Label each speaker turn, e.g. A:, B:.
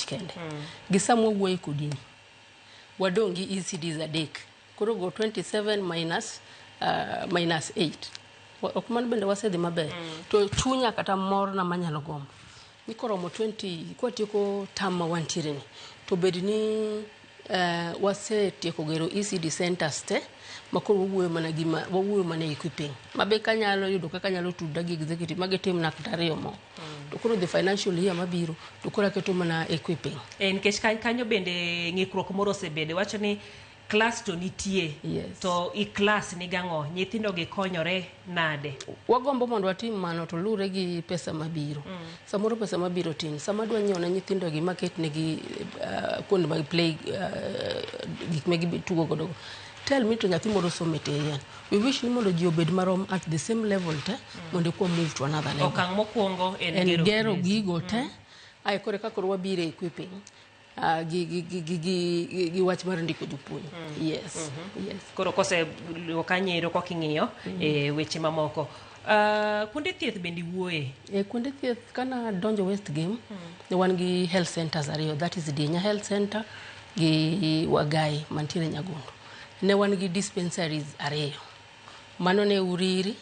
A: abich kende. Gi samo wuoyi kodini. Wadong gi ECDs adek. Koro go 27 minus 8. Ok man bende wasedhi maber. To chunya kata mor na manyalo gombo. Ni koromo 20 kwa tieko tam ma wantiere ni. To bed ni wasetieko gero ECD centers te makoro wuoyo mana gima wuoyo mana equipping. Mabe kanyalo yudo kaka nyalo tuda gi executive magitim na katario mo. To koro the financial year mabiro to koro keto mana equipping.
B: Nikech kanyo bende ng'ikruok moro osebede wacho ni class to nitie.
A: Yes.
B: To i class ni gang'o nyithindo gi konyore nade.
A: Wagombo mondo watim mano to lure gi pesa mabiro. Samoro pesa mabiro tin. Sama dwa nyiewo na nyithindo gi market ne gi kuonde mag play gik megi tugo godo. Tell me to nyathi moro somete yen. We wish ni mondo ji obed marom at the same level te mondo kwa move to another level.
B: Okang' mokwongo en
A: gero gigo te. Ai kore kakoro wabiro equipping. Gi wach mar ndiko jopuonj. Yes. Yes.
B: Koro kose okanyero koking'iyo weche mamoko. Kuonde thieth bende wuoye.
A: Kuonde thieth kana donjo West Game ne wan gi health centers ariyo, that is Dienya Health Center gi Wagai mantiere Nyagondo. Ne wan gi dispensaries ariyo. Mano ne Uriri